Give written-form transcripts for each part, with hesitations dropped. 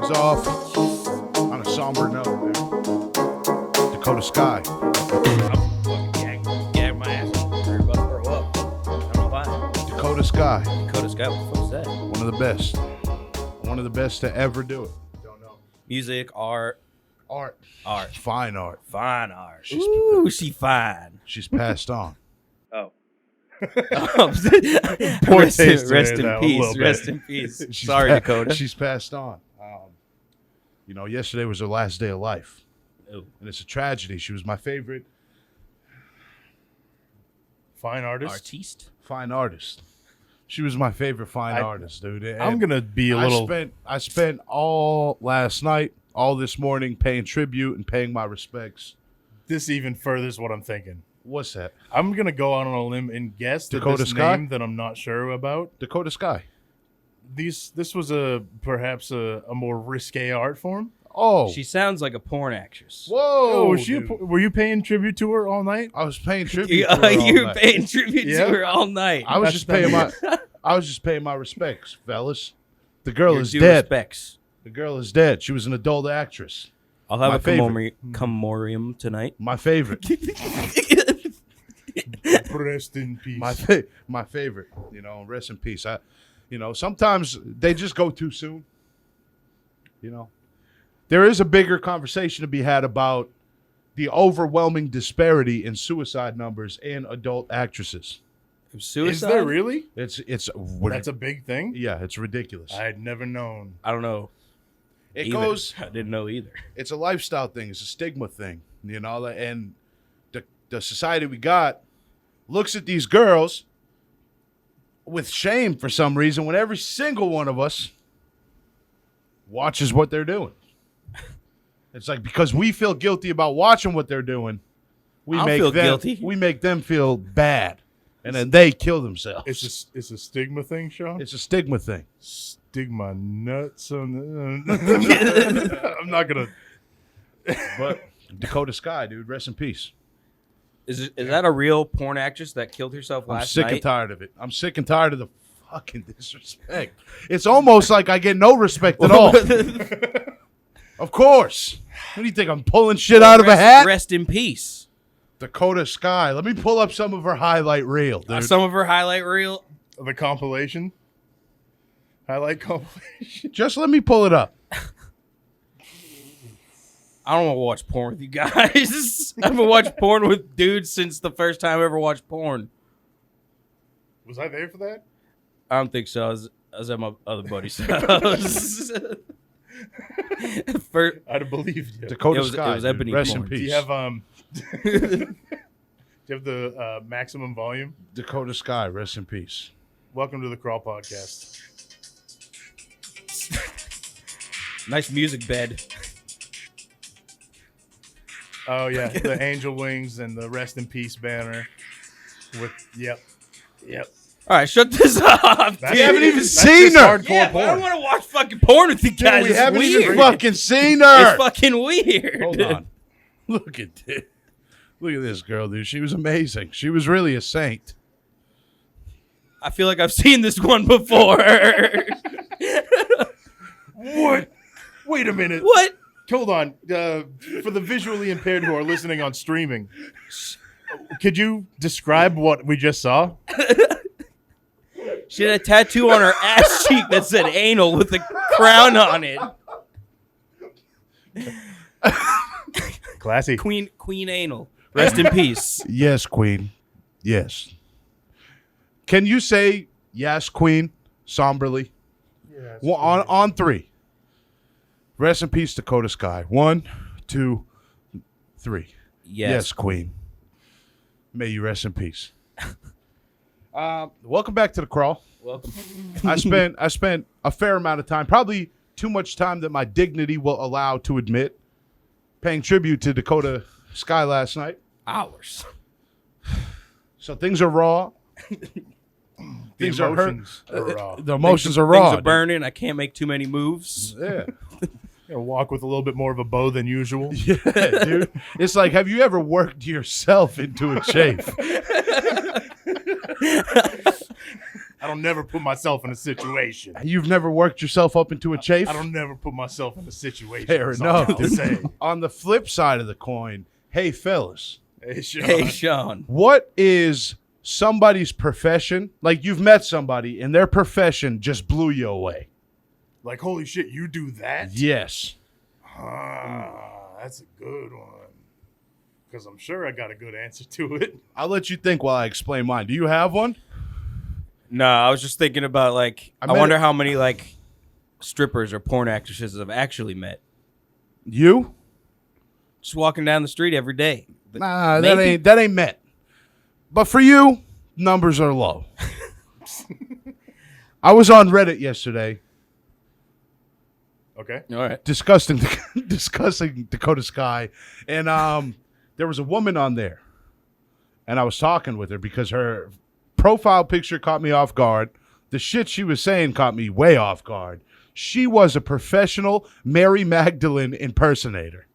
things off on a somber note, man. Dakota Sky. I'm fucking gagging my ass off. We're about to throw up. I don't know why. Dakota Sky. Dakota Sky, what the fuck is that? One of the best. One of the best to ever do it. Don't know. Music, art. Art. Fine art. Fine art. Ooh, she fine. She's passed on. Oh. Poor rest taste in there, peace. Rest in peace. Sorry, Dakota. She's passed on. Yesterday was her last day of life. Ooh. And it's a tragedy. She was my favorite Fine artist. Artiste. fine artist. She was my favorite fine artist, dude. And I'm gonna be a little. I spent all last night, all this morning, paying tribute and paying my respects. This even furthers what I'm thinking. What's that? I'm gonna go out on a limb and guess that Dakota this Sky? name that I'm not sure about. Dakota Sky. This was perhaps a more risque art form. Oh, She sounds like a porn actress. whoa! Oh, was dude. were you paying tribute to her all night? I was paying tribute. To her all You're night. paying tribute Yeah. to her all night. I was That's just paying my. that I was just paying my respects, fellas. The girl Your is due dead. respects. The girl is dead. She was an adult actress. I'll have My a favorite. commemorium tonight. My favorite. Rest in peace. My favorite. Rest in peace. Sometimes they just go too soon. There is a bigger conversation to be had about the overwhelming disparity in suicide numbers in adult actresses. Suicide? Is there really? It's That's a big thing. yeah, it's ridiculous. I had never known. I don't know. It either. goes. I didn't know either. It's a lifestyle thing. It's a stigma thing. And the society we got looks at these girls with shame for some reason when every single one of us watches what they're doing. It's like because we feel guilty about watching what they're doing, we I'll make feel them guilty. we make them feel bad, and then they kill themselves. It's a stigma thing, Shaun. It's a stigma thing. Stigma nuts. I'm not gonna. But Dakota Sky, dude, rest in peace. Is that a real porn actress that killed herself I'm last sick night? and tired of it. I'm sick and tired of the fucking disrespect. It's almost like I get no respect at all. Of course. What do you think? I'm pulling shit out of a hat? Rest in peace. Dakota Sky. Let me pull up some of her highlight reel, dude. Some of her highlight reel. The compilation. Highlight compilation. Just let me pull it up. I don't want to watch porn with you guys. I haven't watched porn with dudes since the first time I ever watched porn. Was I there for that? I don't think so. I was at my other buddy's house. I'd have believed you. Dakota It was Sky. ebony dude. Rest porn. in Do peace. you have do you have the maximum volume? Dakota Sky. Rest in peace. Welcome to the Crawl Podcast. Nice music bed. Oh yeah, the angel wings and the rest in peace banner. With yep. All right, shut this off. That's- We haven't even that's seen just her. hardcore Yeah, but I don't porn. want to watch fucking porn with you guys. Dude, we It's haven't weird. even fucking seen her. It's fucking weird. Hold on. Look at this. Look at this girl, dude. She was amazing. She was really a saint. I feel like I've seen this one before. What? Wait a minute. What? Hold on. For the visually impaired who are listening on streaming, could you describe what we just saw? She had a tattoo on her ass cheek that said anal with a crown on it. Classy. Queen anal. Rest in peace. Yes, Queen. Yes. Can you say yes, Queen, somberly? Yes, Well, on three. Rest in peace, Dakota Sky. 1, 2, 3. Yes, Queen. May you rest in peace. Welcome back to the Crawl. Welcome. I spent a fair amount of time, probably too much time that my dignity will allow to admit, paying tribute to Dakota Sky last night. Hours. So things are raw. Things are hurt. emotions are raw. The emotions are raw. Things are dude. burning. I can't make too many moves. Yeah. You walk with a little bit more of a bow than usual. Yeah, dude. It's like, have you ever worked yourself into a chafe? I don't never put myself in a situation. You've never worked yourself up into a chafe? I don't never put myself in a situation. Fair That's all enough. I'll say. On the flip side of the coin, hey, fellas, Hey, Shaun. Hey, Shaun. what is somebody's profession? Like, you've met somebody and their profession just blew you away. Like, holy shit, you do that? Yes. That's a good one. Because I'm sure I got a good answer to it. I'll let you think while I explain mine. Do you have one? No, I was just thinking about, like, I met wonder it- how many, like, strippers or porn actresses I've actually met. You? Just walking down the street every day. Nah, Maybe. that ain't met. But for you, numbers are low. I was on Reddit yesterday Okay. All right. discussing Dakota Sky, and there was a woman on there, and I was talking with her because her profile picture caught me off guard. The shit she was saying caught me way off guard. She was a professional Mary Magdalene impersonator.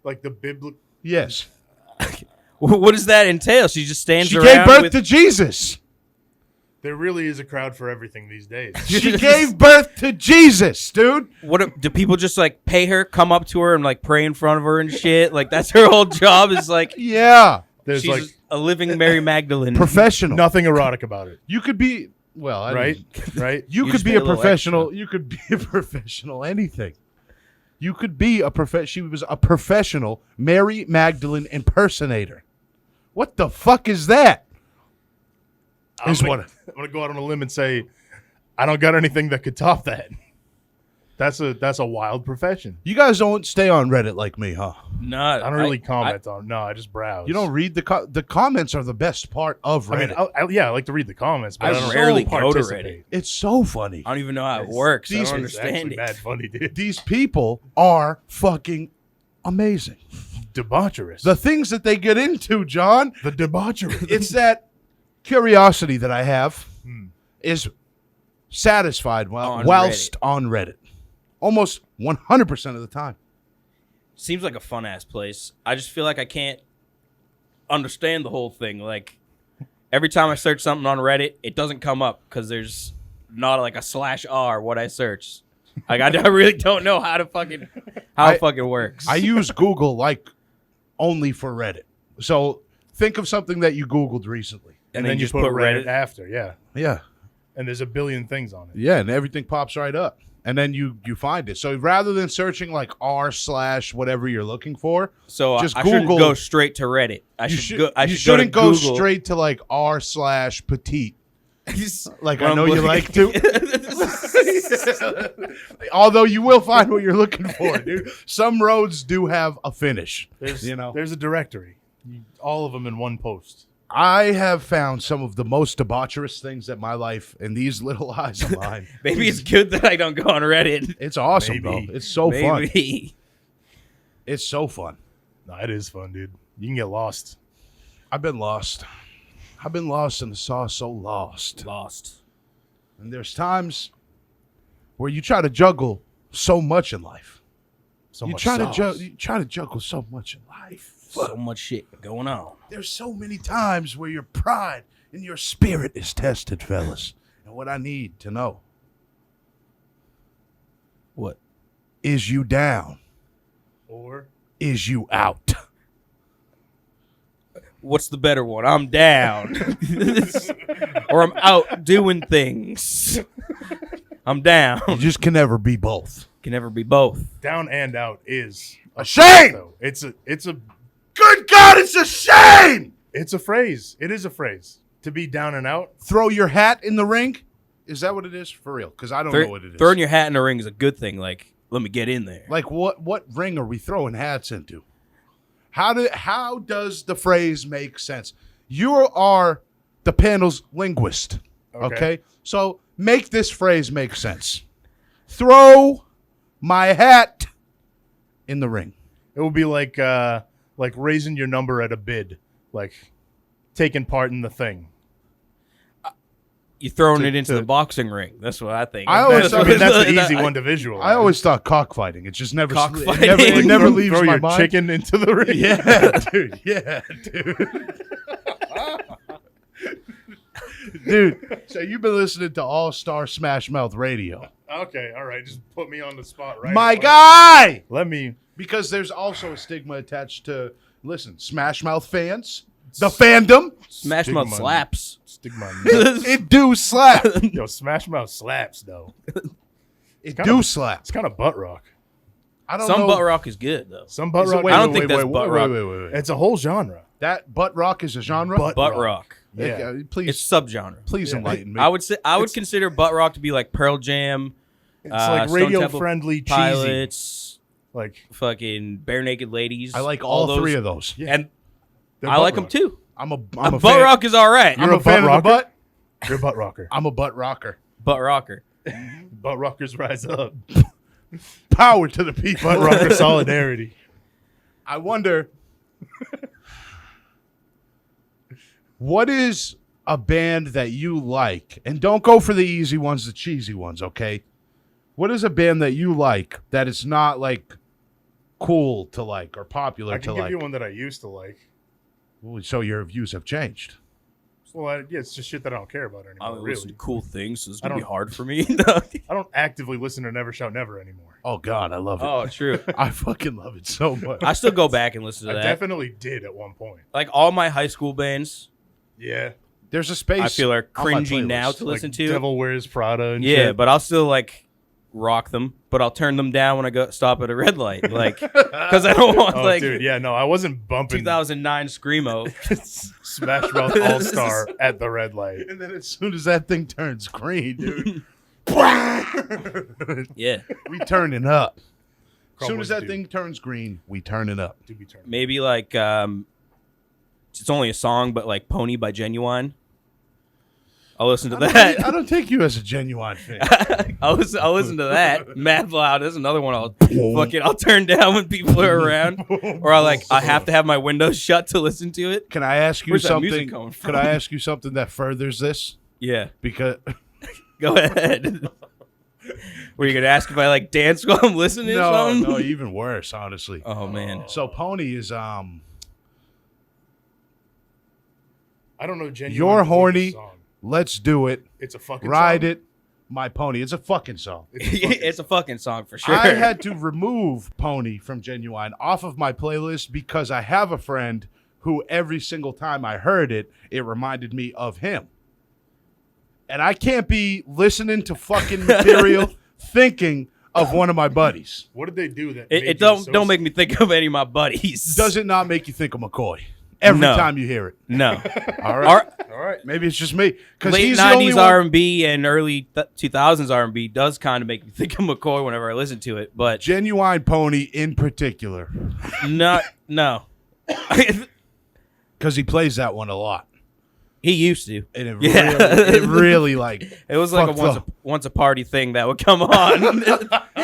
Like the biblical. Yes. What does that entail? She just stands She around gave birth with... to Jesus. There really is a crowd for everything these days. She gave birth to Jesus, dude. Do people just, like, pay her, come up to her, and, like, pray in front of her and shit? Like, that's her whole job is, like, Yeah. There's she's like a living Mary Magdalene. Professional. nothing erotic about it, You could be, well, I right? didn't- Right? You You could just be made a a little professional. You could be a professional anything. You could be a She was a professional Mary Magdalene impersonator. What the fuck is that? I'm gonna go out on a limb and say, I don't got anything that could top that. That's a wild profession. You guys don't stay on Reddit like me, huh? Nah, I don't really comment on. No, I just browse. You don't read the comments are the best part of I Reddit. mean, I like to read the comments, but I, I don't rarely really go to participate. It's so funny. I don't even know how it works. I these- don't It's understand actually it. mad funny, dude. These people are fucking amazing. Debaucherous. The things that they get into, John. The debaucherous. It's that curiosity that I have is satisfied whilst on Reddit. Almost 100% of the time. Seems like a fun ass place. I just feel like I can't understand the whole thing. Like every time I search something on Reddit, it doesn't come up because there's not like a /r what I search. Like I really don't know how it fucking works. I use Google like only for Reddit. So think of something that you Googled recently. and then you just put put Reddit Reddit. after, yeah. Yeah. And there's a billion things on it. Yeah, and everything pops right up. And then you find it. So rather than searching like r/whatever you're looking for, so just I shouldn't Google- go straight to Reddit. I you should shouldn't go Google. straight to like r/petite. Like I When know I'm you looking- like to. Although you will find what you're looking for, dude. Some roads do have a finish. There's You know. there's a directory. All of them in one post. I have found some of the most debaucherous things that my life and these little eyes of mine. Maybe it's good that I don't go on Reddit. It's awesome, Maybe. though. It's so fun. Maybe. It's so fun. No, it is fun, dude. You can get lost. I've been lost. I've been lost in the sauce, so lost. Lost. And there's times where you try to juggle so much in life. So You much try sauce. to juggle so much in life. So much shit going on. There's so many times where your pride and your spirit is tested, fellas. And what I need to know What? is you down? Or Is you out? What's the better one? I'm down. Or I'm out doing things. I'm down. You just can never be both. Can never be both. down and out is A shame! though. It's a Good God, it's a shame! it's a phrase. It is a phrase. To be down and out. Throw your hat in the ring? Is that what it is? For real? Because I don't know what it is. Throwing your hat in the ring is a good thing. Like, let me get in there. Like what ring are we throwing hats into? How does the phrase make sense? You are the panel's linguist. Okay? So make this phrase make sense. Throw my hat in the ring. It would be like raising your number at a bid, like taking part in the thing. You throwing To- it into to- the boxing ring. That's what I think. I always That's, I mean, that's the That- easy one to visualize. I always thought cockfighting. It just never Cockfighting. it never Throw- leaves throw my your mind. chicken into the ring. Yeah, dude. Yeah, dude. Dude, so you've been listening to All Star Smash Mouth Radio. Okay, all right. Just put me on the spot right My away. guy! Let me. Because there's also a stigma attached to, listen, Smash Mouth fans, the fandom, Smash Mouth Stigma. slaps. Stigma. it do slap. Yo, Smash Mouth slaps, though. It kinda- do slap. It's kind of butt rock. I don't Some know. butt rock is good though. Some butt rock. I don't think that's butt rock. Wait. It's a whole genre. That butt rock is a genre? Butt Butt rock. rock. Yeah. Please, It's subgenre. please Yeah. enlighten me. I would consider butt rock to be like Pearl Jam, It's like Stone radio Temple friendly, cheesy. Pilots, Like, fucking Bare Naked Ladies. I like all those. three of those. yeah. And they're I butt like them rock. too. I'm a Butt fan. rock is all right. I'm You're a a fan butt of the rocker? butt. You're a butt rocker. I'm a butt rocker. Butt rocker. Butt rockers rise up. Power to the people. Butt rocker solidarity. I wonder, what is a band that you like? And don't go for the easy ones, the cheesy ones, okay? What is a band that you like that is not like cool to like or popular I to can give like? you one that I used to like. Well, so your views have changed. Well, yeah, it's just shit that I don't care about I anymore, don't listen really. to cool things, so it's I gonna be don't- hard for me. I don't actively listen to Never Shout Never anymore. Oh God, I love it. Oh, true. I fucking love it so much. I still go back and listen to I that. definitely did at one point. Like all my high school bands, Yeah. There's a space I feel are on my cringy now playlist. to listen Like to. Devil Wears Prada and Yeah, shit. but I'll still like rock them, but I'll turn them down when I go stop at a red light, like because I don't want Oh, like dude, yeah, no, I wasn't bumping 2009 screamo. Smash Mouth All Star at the red light. And then as soon as that thing turns green, dude, Yeah, we turning up. As soon Crumbling as that dude. thing turns green, we turning up. Do be turned. maybe like it's only a song, but like "Pony" by Genuine. I'll listen to I that. don't take you as a genuine fan. I'll listen to that. Mad Loud is another one. I'll turn down when people are around, or I have to have my windows shut to listen to it. Can I ask you Where's that something? music coming from? Can I ask you something that furthers this? Yeah, Because go ahead. Were you gonna ask if I like dance while I'm listening? Shaun? no, even worse, honestly. Oh man. So Pony is I don't know. Genuine You're believe horny. this song. Let's do it. It's a fucking Ride song. it, my pony. It's a fucking song. It's a fucking song for sure. I had to remove Pony from Genuine off of my playlist because I have a friend who every single time I heard it, it reminded me of him. And I can't be listening to fucking material thinking of one of my buddies. What did they do that? It made you don't make me think of any of my buddies. Does it not make you think of McCoy every No. time you hear it? No. All right. All right. Maybe it's just me. Because Late he's the only '90s one. R&B and early 2000s R&B does kind of make me think of McCoy whenever I listen to it, but Genuine Pony in particular. no. Because he plays that one a lot. He used to. And it Yeah. really like It was like a fucked once a party thing that would come on.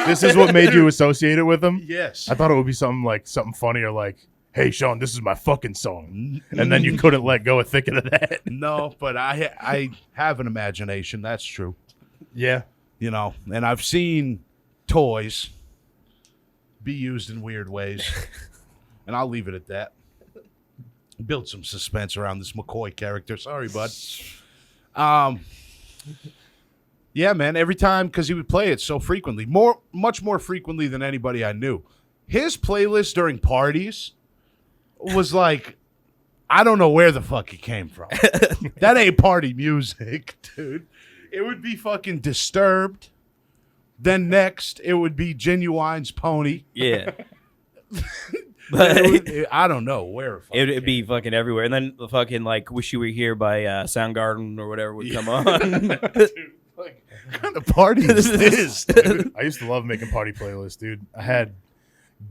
This is what made you associate it with them? yes. I thought it would be something funny or like, hey, Shaun, this is my fucking song. And then you couldn't let go of thinking of that. No, but I have an imagination. That's true. Yeah. You know, and I've seen toys be used in weird ways. And I'll leave it at that. Build some suspense around this McCoy character. Sorry, bud. Yeah, man. Every time, because he would play it so frequently, much more frequently than anybody I knew. His playlist during parties was like, I don't know where the fuck it came from. That ain't party music, dude. It would be fucking Disturbed. Then next, it would be Genuine's Pony. Yeah. I don't know where it fucking It'd be fucking everywhere. And then the fucking like Wish You Were Here by Soundgarden or whatever would come on. Dude, like, what kind of party is this, dude? I used to love making party playlists, dude. I had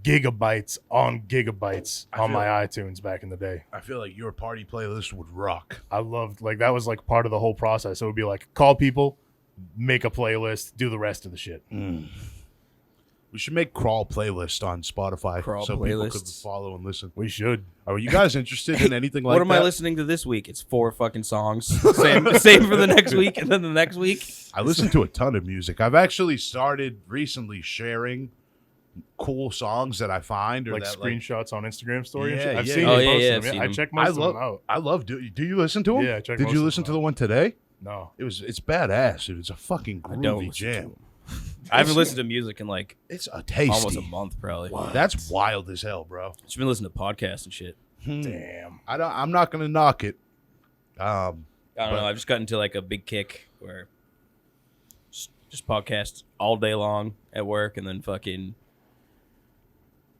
gigabytes on gigabytes on my iTunes back in the day. I feel like your party playlist would rock. I loved, like, that was like part of the whole process. It would be like, call people, make a playlist, do the rest of the shit. We should make crawl playlist on Spotify Crawl so people could playlists. follow and listen. We should. Are you guys interested in anything like What am that? I listening to this week? It's 4 fucking songs. Same for the next week, and then the next week. I listen to a ton of music. I've actually started recently sharing cool songs that I find or Like that screenshots on Instagram story and Yeah, shit. I've yeah. seen Oh, you yeah, post yeah, them. I've seen I them. check most of them out. I love. Do you listen to them? Yeah, I check Did most you of listen them to the out. one today? No. It's badass, dude. It's a fucking I don't groovy listen to jam. them. I haven't listened to music in like It's a tasty. almost a month, probably. That's wild as hell, bro. Just been listening to podcasts and shit. Damn. I'm not gonna knock it. I don't know. I've just gotten into like a big kick where just podcast all day long at work, and then fucking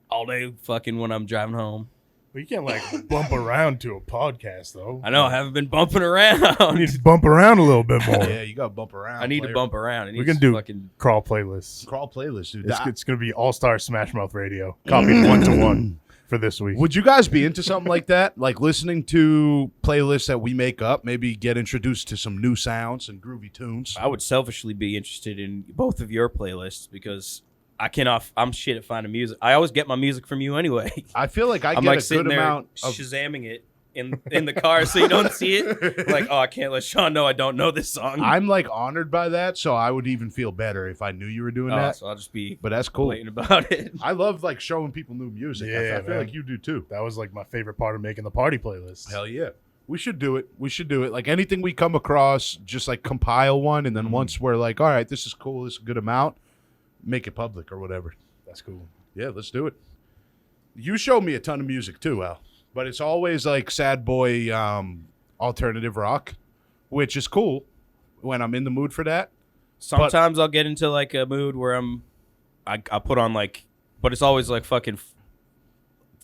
all day fucking when I'm driving home. Well, you can't like bump around to a podcast though. I know I haven't been bumping around. You need to bump around a little bit more. Yeah, you gotta bump around. I need player. to bump around. We can do fucking crawl playlists. Crawl playlist, dude. It's going to be All Star Smash Mouth Radio, copied 1-to-1 for this week. Would you guys be into something like that? Like listening to playlists that we make up, maybe get introduced to some new sounds and groovy tunes? I would selfishly be interested in both of your playlists because I'm shit at finding music. I always get my music from you anyway. I feel like I I'm get like a sitting good there amount of shazamming it in the car so you don't see it. Like, oh, I can't let Shaun know I don't know this song. I'm like honored by that, so I would even feel better if I knew you were doing that. So I'll just be But that's cool. blatant about it. I love like showing people new music. Yeah, I feel man. like you do too. That was like my favorite part of making the party playlist. Hell yeah. We should do it. We should do it. Like anything we come across, just like compile one, and then once we're like, all right, this is cool, this is a good amount, make it public or whatever. That's cool. Yeah, let's do it. You showed me a ton of music too, Al. But it's always like sad boy alternative rock, which is cool when I'm in the mood for that. Sometimes I'll get into like a mood where I put on like, but it's always like fucking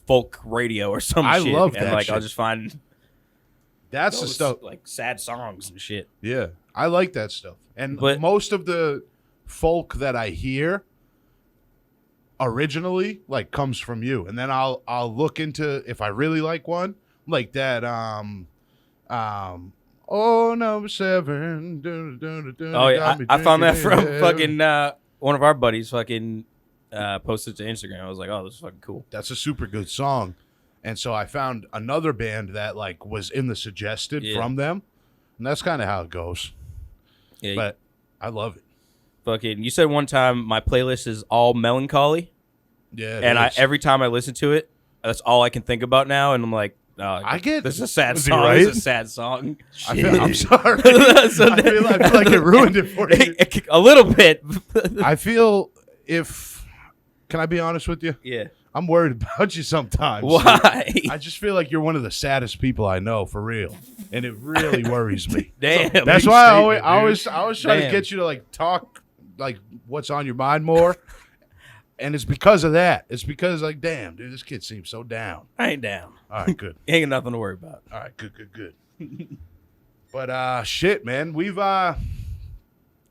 folk radio or some I shit. love and that like shit. I'll just find That's the those, stuff. like sad songs and shit. Yeah, I like that stuff. And But- most of the folk that I hear originally like comes from you, and then I'll look into if I really like one, like that oh number 7 Oh yeah, I found that from fucking one of our buddies fucking posted to Instagram. I was like, oh, this is fucking cool. That's a super good song. And so I found another band that like was in the suggested Yeah. from them, and that's kind of how it goes. Yeah, But I love it. fucking. You said one time my playlist is all melancholy, Yeah, it and is. every time I listen to it, that's all I can think about now. And I'm like, I get- this is a sad Was he song. right? This is a sad song. I'm sorry. So I feel like it ruined it for you. a little bit. I feel can I be honest with you? Yeah. I'm worried about you sometimes. Why? I just feel like you're one of the saddest people I know, for real, and it really worries me. Damn. That's big why statement, I always try to Damn. get you to like talk like what's on your mind more, and it's because of that. It's because like, damn, dude, this kid seems so down. I ain't down. All right, good. Ain't got nothing to worry about. All right, good. But shit, man, we've I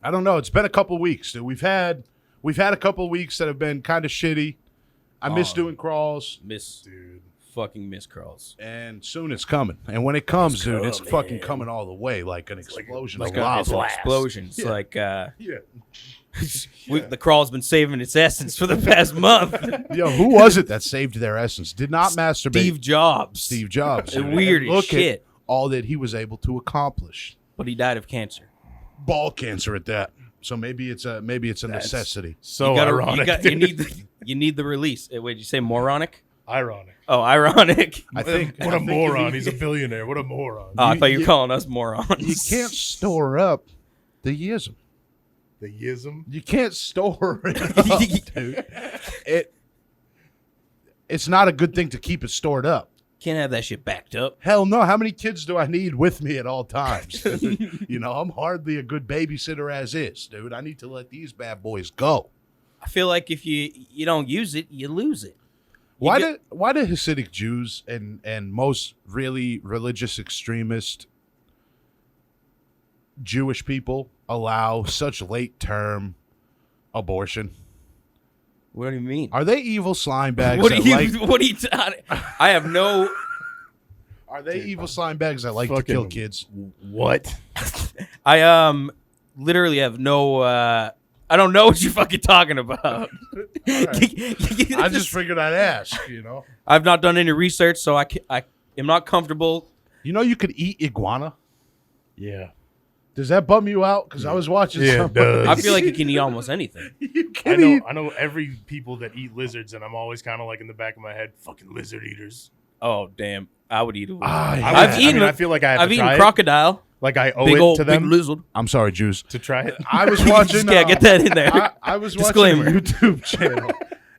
don't know. It's been a couple weeks, dude. We've had a couple weeks that have been kind of shitty. I miss doing crawls, Fucking miss crawls. and soon it's coming. And when it comes, dude, it's coming. fucking coming all the way, like an explosion Like of a lava. explosion. It's Yeah. like Yeah. the crawl's been saving its essence for the past month. Yo, who was it that saved their essence? Did not masturbate. Steve Jobs. Steve Jobs. The dude. weird And as look shit. at all that he was able to accomplish. But he died of cancer. Ball cancer at that. So maybe it's a necessity. So you ironic. You need the release. Wait, did you say moronic? Ironic. Oh, ironic. I think What a moron. He's a billionaire. What a moron. Oh, I thought you you- were calling us morons. You can't store up the yism. The yism. You can't store it up, dude. It's not a good thing to keep it stored up. Can't have that shit backed up. Hell no. How many kids do I need with me at all times? Dude? You know, I'm hardly a good babysitter as is, dude. I need to let these bad boys go. I feel like if you don't use it, you lose it. Why do Hasidic Jews and most really religious extremist Jewish people allow such late term abortion? What do you mean? Are they evil slime bags? What do that you? like, What do you? I have no. are they evil slime bags that like to Fucking- kill kids? What? I literally have no. I don't know what you're fucking talking about. I just figured I'd ask. You know, I've not done any research, so I am not comfortable. you know, you could eat iguana. Yeah. Does that bum you out? Because I was watching. Yeah, it somebody- does. I feel like you can eat almost anything. you I can know eat. I know every people that eat lizards, and I'm always kind of like in the back of my head, fucking lizard eaters. Oh damn! I would eat a lizard. I I've eaten. I feel like I have I've to eaten try it. crocodile. Like I owe Big it old to big them lizard. I'm sorry, Jews. to try it. I was watching. Yeah, get that in there. I was Disclaimer. watching a YouTube channel,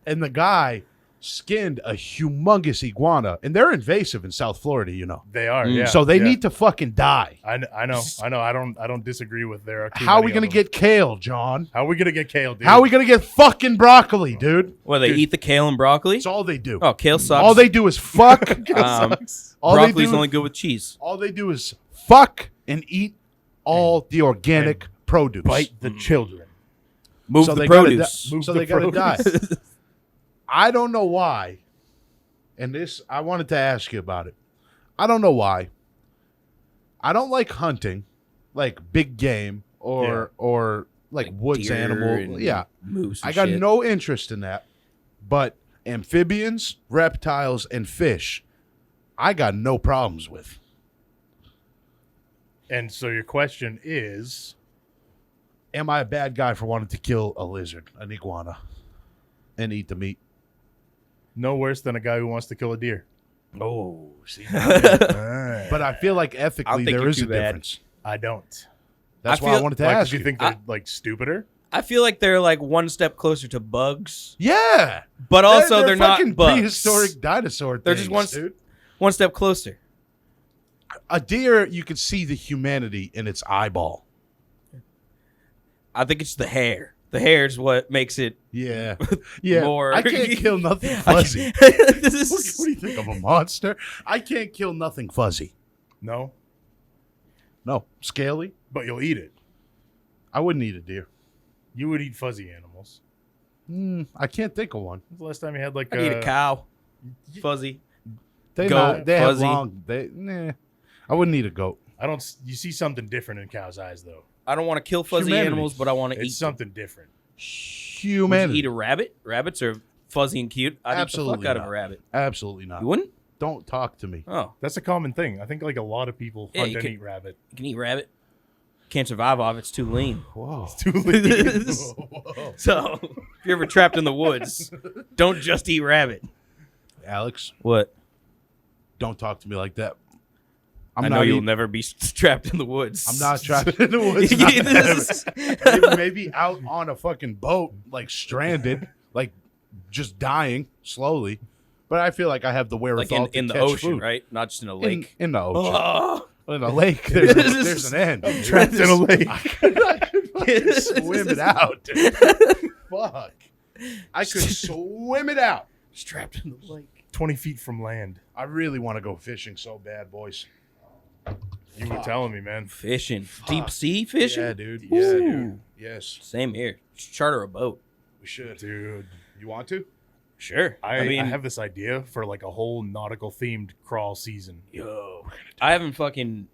and the guy skinned a humongous iguana, and they're invasive in South Florida, you know. They are, yeah. So they yeah. need to fucking die. I know. I don't disagree with there. Are too How are many we gonna of them. get kale, John? How are we gonna get kale, dude? How are we gonna get fucking broccoli, dude? Well, they Dude. eat the kale and broccoli. That's all they do. Oh, kale sucks. All they do is fuck. sucks. all they Broccoli's do, only good with cheese. all they do is fuck and eat all the organic produce. Bite the children. Move So the they gotta produce. So the they gotta die. produce. I don't know why. And this, I wanted to ask you about it. I don't know why. I don't like hunting, like big game or like woods Deer animal. and Yeah, moose. And I got shit. no interest in that. But amphibians, reptiles, and fish, I got no problems with. And so your question is, Am I a bad guy for wanting to kill a lizard, an iguana, and eat the meat? no worse than a guy who wants to kill a deer. Oh, see. But But I feel like ethically think there you're is a too bad. difference. I don't. That's I why I feel- wanted to Like, ask do you think they're like stupider? I feel like they're like one step closer to bugs, Yeah. but also they're fucking not bugs. prehistoric dinosaur They're things, just dude. one step closer. A deer, you can see the humanity in its eyeball. I think it's the hair. The hair is what makes it Yeah. Yeah. more. I can't kill nothing fuzzy. This is- What do you think? I'm a monster? I can't kill nothing fuzzy. No, No. Scaly? but you'll eat it. I wouldn't eat a deer. You would eat fuzzy animals. I can't think of one. When's the last time you had like I need a cow. Fuzzy. They Goat, they fuzzy. have long. Nah. I wouldn't eat a goat. I don't. You see something different in cows' eyes, though. I don't want to kill fuzzy Humanity. animals, but I want to It's eat them. something different. Would you Humanity. eat a rabbit? Rabbits are fuzzy and cute. I'd eat the Absolutely fuck out of not. a rabbit. Absolutely not. You wouldn't? Don't talk to me. Oh, That's a common thing. I think like a lot of people Yeah, hunt you and could- eat rabbit. you can eat rabbit. Can't survive off. It's too lean. Whoa. Too lean. So if you're ever trapped in the woods, don't just eat rabbit. Alex, What? don't talk to me like that. I know you'll never be trapped in the woods. I'm not trapped in the woods. Yeah, Not this ever. is- maybe out on a fucking boat, like stranded, like just dying slowly. But I feel like I have the like wherewithal in to the catch ocean, food. right? Not just in a lake. In the ocean. Oh. In a lake, there's an end. Trapped in a lake. I could fucking swim it out, dude. Fuck. I could swim it out. Just trapped in the lake. 20 feet from land. I really want to go fishing so bad, boys. You were telling me, man. Fishing. Deep sea fishing? Yeah, dude. Yeah, Ooh. dude. Yes, Same here. Just charter a boat. we should. Dude. You want to? Sure. I mean, have this idea for like a whole nautical themed crawl season. Yo. I haven't fucking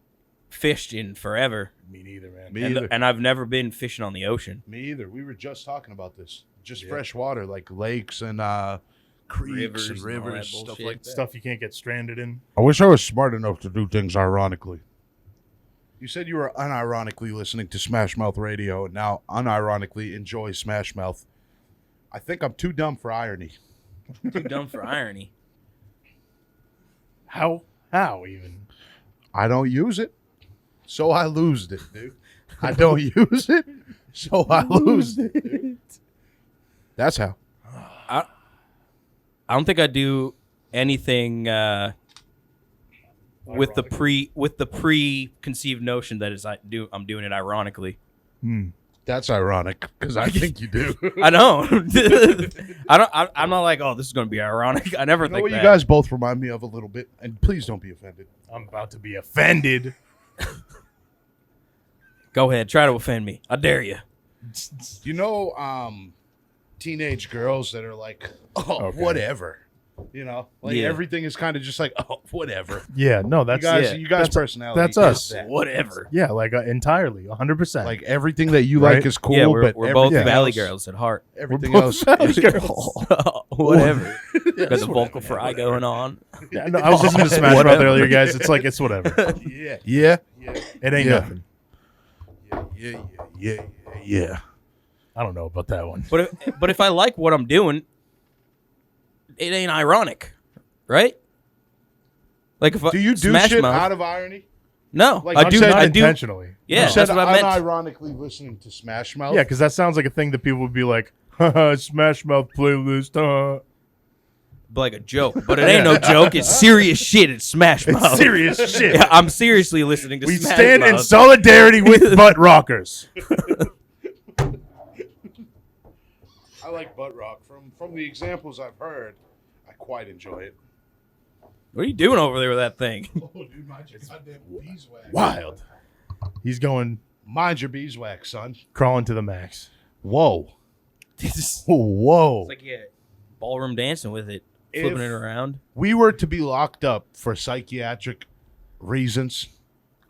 fished in forever. Me neither, man. Me either. And I've never been fishing on the ocean. Me either. We were just talking about this. Just Yeah. fresh water, like lakes and creeks Rivers and and all rivers, that stuff bullshit. like that. Stuff you can't get stranded in. I wish I was smart enough to do things ironically. You said you were unironically listening to Smash Mouth Radio and now unironically enjoy Smash Mouth. I think I'm too dumb for irony. Too dumb for irony. How? How even? I don't use it, so I lose it, dude. I don't use it, so I lose it. Dude. That's how. I don't think I do anything with the preconceived notion that I'm doing it ironically. That's ironic because I think you do. I know. I'm not like, oh, this is going to be ironic. I never You know think what that. you guys both remind me of a little bit, and please don't be offended. I'm about to be offended. Go ahead, try to offend me. I dare you. You know, teenage girls that are like, oh, Okay. whatever. You know, like Yeah. everything is kind of just like, oh, whatever. Yeah, no, that's You guys' that's- personality. that's is us. that. Whatever. Yeah, like entirely, 100%. Like everything that you Right? like is cool, Yeah, but we're both everything Valley else- girls at heart. Everything We're else, both Valley is- girls. Whatever. Got the It's vocal whatever, fry man, going on. Yeah, no, I was listening to Smash Mouth Whatever. earlier, guys. It's like, it's whatever. yeah, yeah, yeah, It ain't Yeah. nothing. yeah. I don't know about that one. But if I like what I'm doing, it ain't ironic, right? Like if Do you do Smash shit Mouth, out of irony? No, Like, I I'm do. saying I do. intentionally. Yeah, You said that's what I meant. unironically listening to Smash Mouth. Yeah, because that sounds like a thing that people would be like, haha, Smash Mouth playlist, Like a joke, but it ain't no joke. It's serious shit. It's Smash Mouth. It's serious shit. Yeah, I'm seriously listening to We Smash stand in Mouth. solidarity with butt rockers. I like butt rock. From the examples I've heard, I quite enjoy it. What are you doing over there with that thing? Oh, dude, mind your goddamn beeswax. Wild. He's going Mind your beeswax, son. crawling to the max. Whoa. It's Whoa. like ballroom dancing with it, If- flipping it around. We were to be locked up for psychiatric reasons.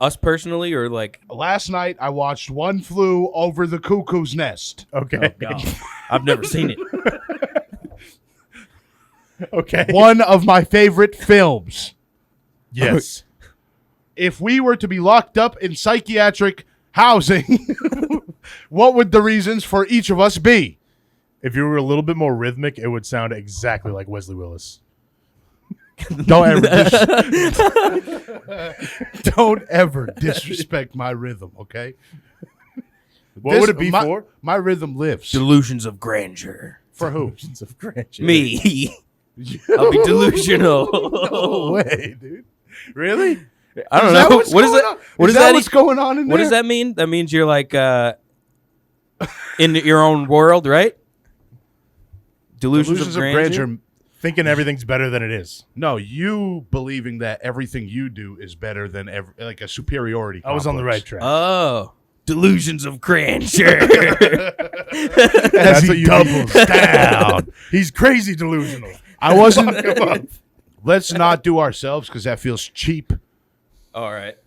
Us personally, or like, Last night, I watched One Flew Over the Cuckoo's Nest. Okay. I've never seen it. Okay. One of my favorite films. Yes. If we were to be locked up in psychiatric housing, what would the reasons for each of us be? If you were a little bit more rhythmic, it would sound exactly like Wesley Willis. Don't ever disrespect my rhythm, okay? What would it be my, for? My rhythm lives. Delusions of grandeur. For who? Delusions of grandeur. Me. I'll be delusional. No way, dude. Really? I don't Is that know. what's What is going that? on? What Is is that? what's going on in there? What does that mean? That means you're like in your own world, right? Delusions of grandeur. Thinking everything's better than it is. No, you believing that everything you do is better than like a superiority. I was on the right complex. track. Oh, delusions of grandeur. That's he what you doubles down. He's crazy delusional. I wasn't. Let's not do ourselves because that feels cheap. All right.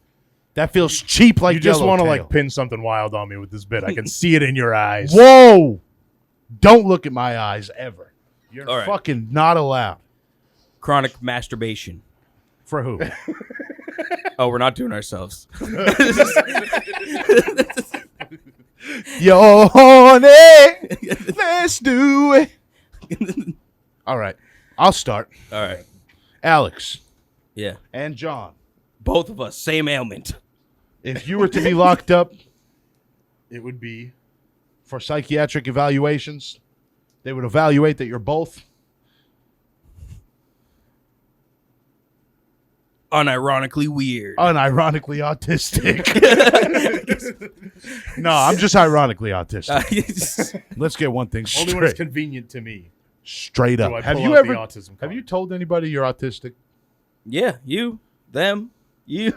That feels cheap. Like You just want to Yellowtail. like pin something wild on me with this bit. I can see it in your eyes. Whoa! Don't look at my eyes ever. You're All right. fucking not allowed. Chronic masturbation. For who? Oh, we're not doing ourselves. You're horny. Let's do it. All right. I'll start. All right. Alex Yeah. and John, Both of us, same ailment. if you were to be locked up It would be for psychiatric evaluations, they would evaluate that you're both Unironically weird. unironically autistic. No, I'm just ironically autistic. Let's get one thing only when it's straight. convenient to me. Straight Do up. I Have pull you out the ever autism have card. you told anybody you're autistic? Yeah, you, them, you.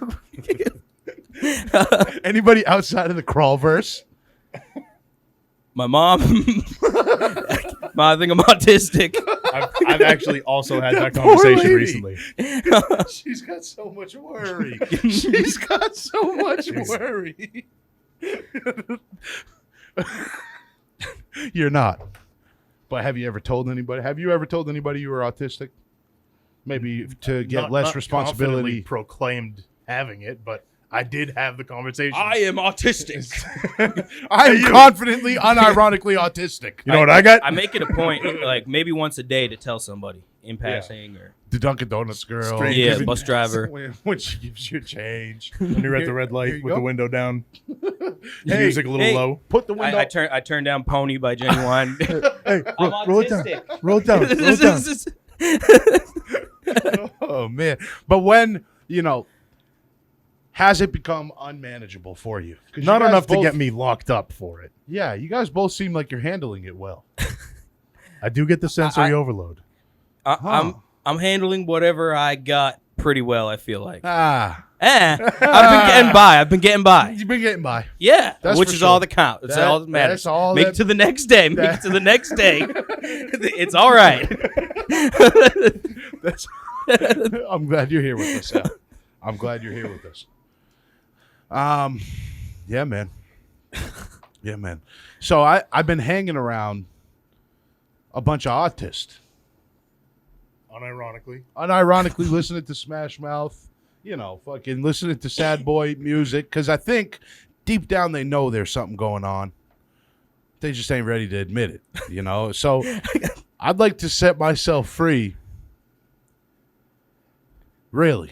Anybody outside of the crawlverse? My mom. I think I'm autistic. I've actually also had that Poor conversation lady. recently. She's got so much worry. She's got so much worry. You're not. But have you ever told anybody? Have you ever told anybody you were autistic? Maybe to get Not- less not responsibility. confidently proclaimed having it, but I did have the conversation. am autistic. I am confidently, unironically autistic. You know what I got? I make it a point, like maybe once a day, to tell somebody in passing or The Dunkin' Donuts girl. Strange. yeah, Giving- bus driver. When she gives you change. when you're at the red Here light you with go. the window down, Hey, music a little hey. low. Put the window. I turn down Pony by Jenny Wine. Hey, I'm roll it down. autistic. Roll it down. Roll it down. Oh man! But when has it become unmanageable for you? 'Cause Not you guys enough to both- get me locked up for it. Yeah, you guys both seem like you're handling it well. I do get the sensory I- overload. I'm handling whatever I got pretty well. I feel like. Ah, I've been getting by. you've been getting by. Yeah, That's which for is sure. all that counts. It's all that matters. That's all Make that- it to the next day. Make it to the next day. It's all right. That's. I'm glad you're here with us. Al. I'm glad you're here with us. Yeah, man. Yeah, man. So I've been hanging around a bunch of autists. Unironically listening to Smash Mouth, fucking listening to sad boy music, because I think deep down they know there's something going on. They just ain't ready to admit it, So I'd like to set myself free. Really.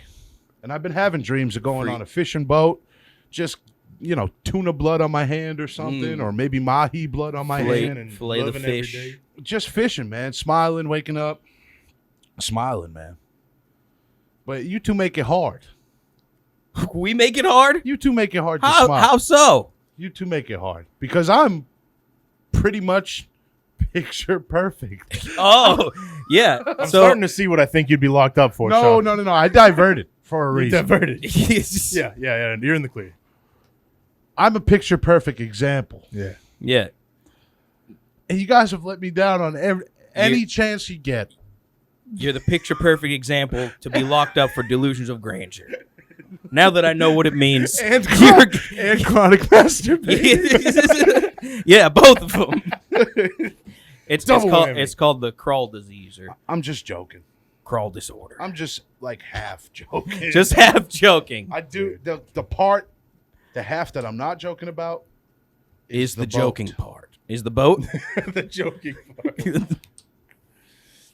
And I've been having dreams of going Free. on a fishing boat, just, tuna blood on my hand or something, or maybe mahi blood on my hand. and fillet the loving every fish. day. Just fishing, man. Smiling, waking up. Smiling, man. But you two make it hard. We make it hard. You two make it hard to How smile. how so? You two make it hard. Because I'm pretty much picture perfect. Oh, yeah. I'm starting to see what I think you'd be locked up for. No. Shaun. I diverted for a You reason. diverted. yeah. Yeah. You're in the clear. I'm a picture perfect example. Yeah. Yeah. And you guys have let me down on any You- chance you get. You're the picture perfect example to be locked up for delusions of grandeur. Now that I know what it means, And, you're- and chronic masturbation. yeah, both of them. Double whammy. It's called the crawl disease or I'm just joking. crawl disorder. I'm just like half joking. Just half joking. I do the half that I'm not joking about Is the boat. joking part? Is the boat? The joking part.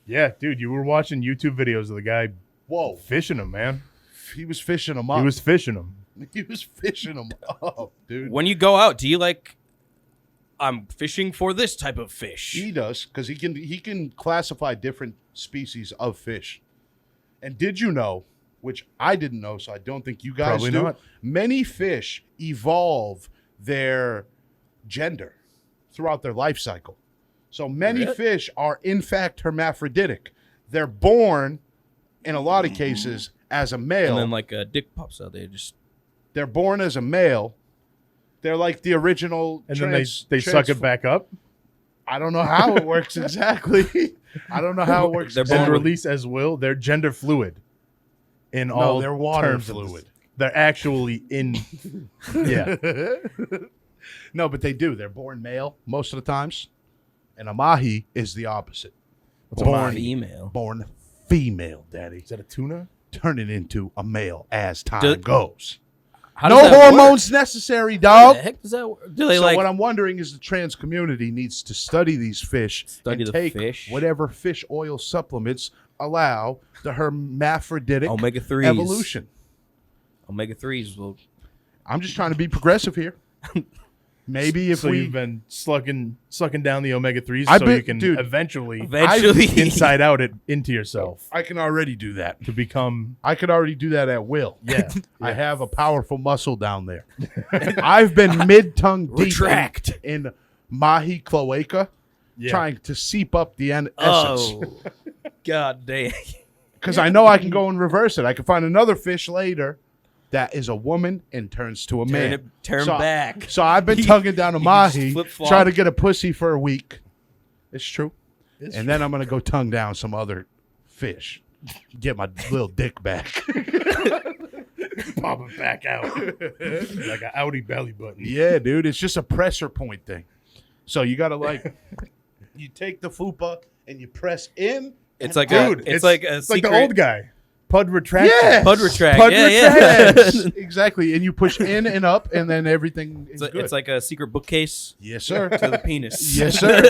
Yeah, dude, you were watching YouTube videos of the guy Whoa. fishing them, man. He was fishing them up. He was fishing them. He was fishing them up, dude. When you go out, do you like? I'm fishing for this type of fish. He does, because he can classify different species of fish. And did you know, which I didn't know, so I don't think you guys Probably do, not. many fish evolve their gender throughout their life cycle. So many Really? fish are in fact hermaphroditic. They're born, in a lot of cases, as a male. and then like a dick pops out. They just They're born as a male. They're like the original. And then they suck it back up I don't know how it works exactly. I don't know how it works. They're and born exactly. release as will. They're gender fluid. In all they're water terms of fluid. this. They're actually in. Yeah. No, but they do. They're born male most of the times, and a mahi is the opposite. What's a Born mahi? female. Born female, daddy, Is that a tuna? turning into a male as time Do- goes. How No does that hormones necessary, Work? dog. What the heck does that work? Do they So like? what I'm wondering is the trans community needs to study these fish Study and the take fish? whatever fish oil supplements allow the hermaphroditic Omega-3s. evolution. Omega-3s will. I'm just trying to be progressive here. Maybe if So we you've been sucking down the omega-3s I've so been- you can dude, eventually inside out it into yourself I can already do that. to become I could already do that at will. yeah. I have a powerful muscle down there. I've been mid-tongue deep Retract. in mahi cloaca, Yeah. trying to seep up the essence. Oh, god damn! Because I know I can go and reverse it. I can find another fish later that is a woman and turns to a man. Turn So- back. So I've been tonguing down a You can just mahi, flip-flop. trying to get a pussy for a week. It's true. It's And then I'm going to go tongue down some other fish. Get my little dick back. pop it back out like an Audi belly button. Yeah, dude. It's just a pressure point thing. So you got to you take the fupa and you press in. It's like Dude, it's like a it's like the secret- old guy. Pud retract. Yes. Pud retract. Pud yeah, retract. yeah. Yes, exactly. And you push in and up, and then everything is good. It's like a secret bookcase yes, sir. to the penis. Yes, sir.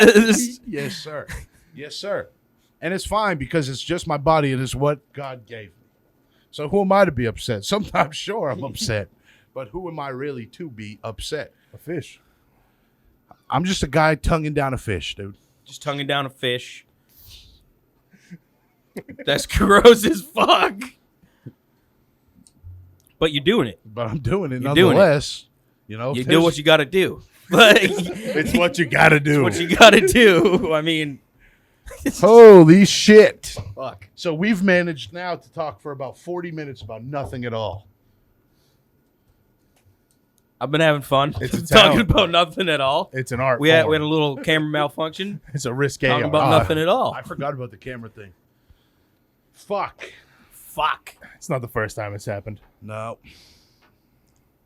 Yes, sir. Yes, sir. And it's fine because it's just my body and it's what God gave me. So who am I to be upset? Sometimes, sure, I'm upset. But who am I really to be upset? A fish. I'm just a guy tonguing down a fish, dude. Just tonguing down a fish. That's gross as fuck. But you're doing it. But I'm doing it You're doing it. nonetheless. You know, You do what you got to do. Like, It's what you gotta do. what you got to do. I mean, Holy shit. Fuck. So we've managed now to talk for about 40 minutes about nothing at all. I've been having fun It's a talking talent. about nothing at all. It's an art. We had a form. little camera malfunction It's a risque talking art. about nothing at all. I forgot about the camera thing. Fuck. Fuck. It's not the first time it's happened. No.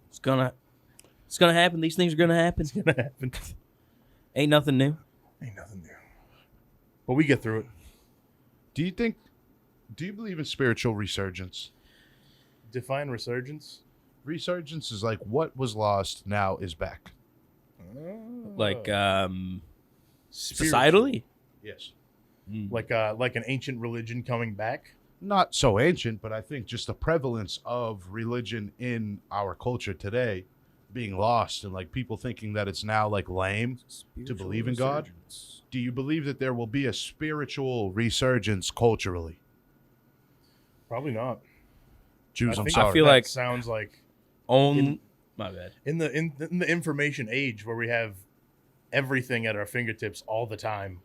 It's gonna happen. These things are gonna happen. It's gonna happen. Ain't nothing new. Ain't nothing new. But we get through it. Do you believe in spiritual resurgence? Define resurgence. Resurgence is like what was lost now is back. Like Spiritual. societally. Yes. Like an ancient religion coming back. not so ancient, but I think just the prevalence of religion in our culture today being lost, and like people thinking that it's now like lame to believe in God. Do you believe that there will be a spiritual resurgence culturally? Probably not. Jews, I'm think sorry. I feel that like sounds like my bad. in the information age where we have everything at our fingertips all the time.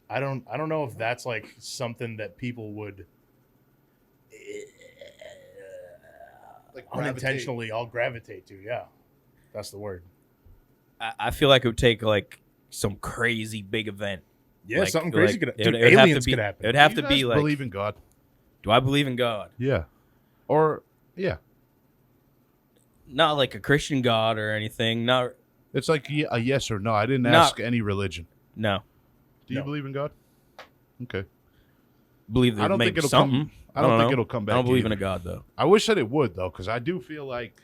I don't know if that's like something that people would Like unintentionally all gravitate to. Yeah, that's the word. I feel like it would take like some crazy big event. Yeah, Like- something crazy like, could happen. it would have to Aliens be- could happen. It would have Do to you be guys like, believe in God. do I believe in God? Yeah. Or yeah. Not like a Christian God or anything. Not It's like a yes or no. I didn't No. ask any religion. no. Do you No. believe in God? Okay. Believe that I don't think maybe it'll something. come. I don't think know. it'll come back. I don't believe in either. a God though. I wish that it would though, because I do feel like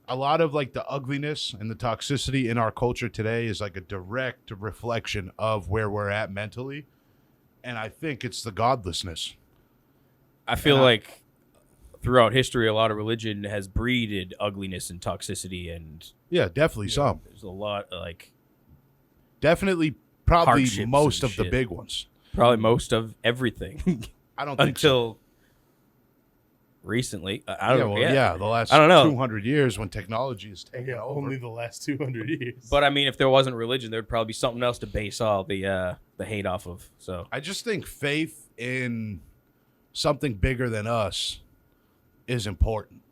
a lot of like the ugliness and the toxicity in our culture today is like a direct reflection of where we're at mentally, and I think it's the godlessness. I feel And I- like throughout history, a lot of religion has breeded ugliness and toxicity, and Yeah, definitely some. there's a lot like Definitely, probably Hardships most and of the shit. big ones. probably most of everything I don't think so. until recently. I don't. The last I don't know. 200 years when technology is taking Yeah, over. only the last 200 years. But I mean, if there wasn't religion, there would probably be something else to base all the hate off of. So I just think faith in something bigger than us is important.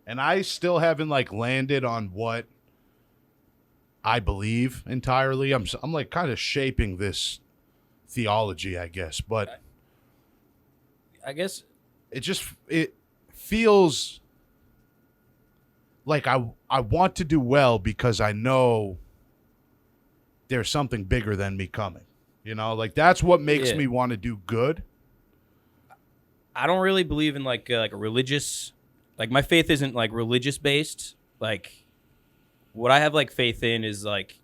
And I still haven't like landed on what I believe entirely. I'm like kind of shaping this theology, I guess, but I guess it feels like I want to do well because I know there's something bigger than me coming. You know, like that's what makes Yeah. me want to do good. I don't really believe in like a religious, like my faith isn't like religious based. Like what I have like faith in is like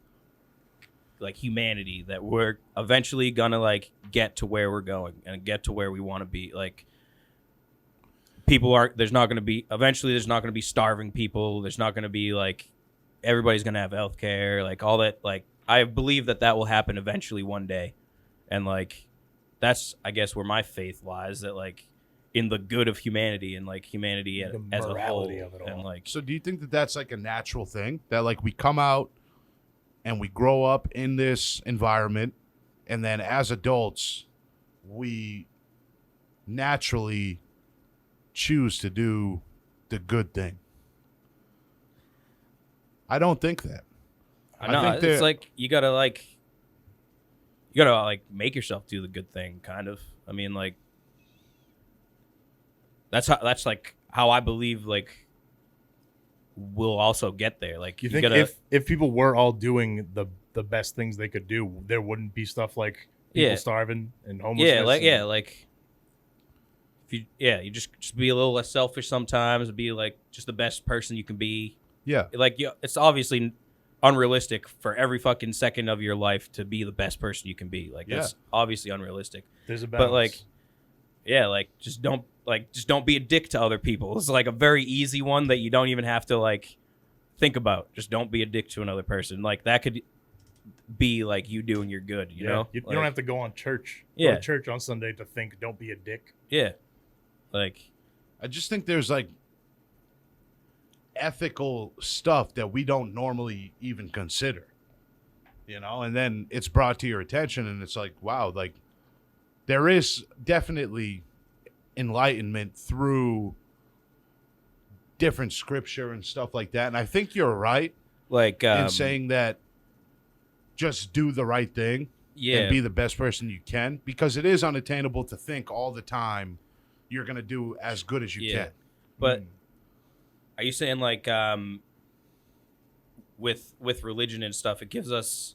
humanity, that we're eventually gonna like get to where we're going and get to where we want to be. Like there's not gonna be starving people. There's not gonna be like everybody's gonna have health care, like all that. Like I believe that will happen eventually one day, and like that's I guess where my faith lies, that like in the good of humanity and like humanity The as a whole, morality of it all. and like So do you think that that's like a natural thing that like we come out and we grow up in this environment, and then as adults we naturally choose to do the good thing? I don't think that. I know think it's that- like you gotta make yourself do the good thing, kind of. I mean, like that's how I believe like we'll also get there. Like you think gotta, if people were all doing the best things they could do, there wouldn't be stuff like people Yeah. starving and homelessness. you just be a little less selfish sometimes, be like just the best person you can be. Yeah. Like it's obviously unrealistic for every fucking second of your life to be the best person you can be. Like that's obviously unrealistic. There's a balance. But like, yeah, like just don't be a dick to other people. It's like a very easy one that you don't even have to like think about. Just don't be a dick to another person. Like that could be like you doing your good, you know? You Like, don't have to go on church. Yeah. Go to church on Sunday to think, don't be a dick. Yeah. Like I just think there's like ethical stuff that we don't normally even consider, you know, and then it's brought to your attention and it's like, wow, like there is definitely enlightenment through different scripture and stuff like that. And I think you're right in saying that just do the right thing and be the best person you can, because it is unattainable to think all the time you're going to do as good as you can. But are you saying like with religion and stuff, it gives us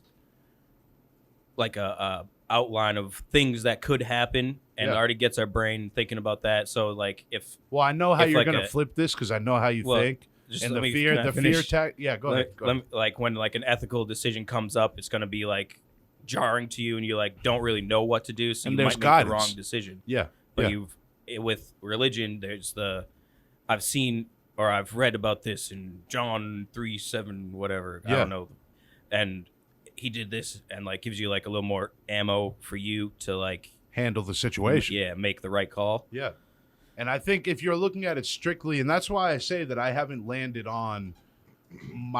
like a outline of things that could happen, and Yeah. already gets our brain thinking about that. So like if Well, I know how If you're like going to a- flip this because I know how you Well, think. just And let the me- fear, can I the fear finish? tag. Yeah, go ahead. Go ahead. Like when like an ethical decision comes up, it's gonna be like jarring to you, and you like don't really know what to do, so And you there's might make the guidance. wrong decision. Yeah, But yeah. you've with religion, I've seen or I've read about this in John 3:7, whatever. I don't know. And he did this and like gives you like a little more ammo for you to like handle the situation. Yeah, make the right call. Yeah. And I think if you're looking at it strictly, and that's why I say that I haven't landed on and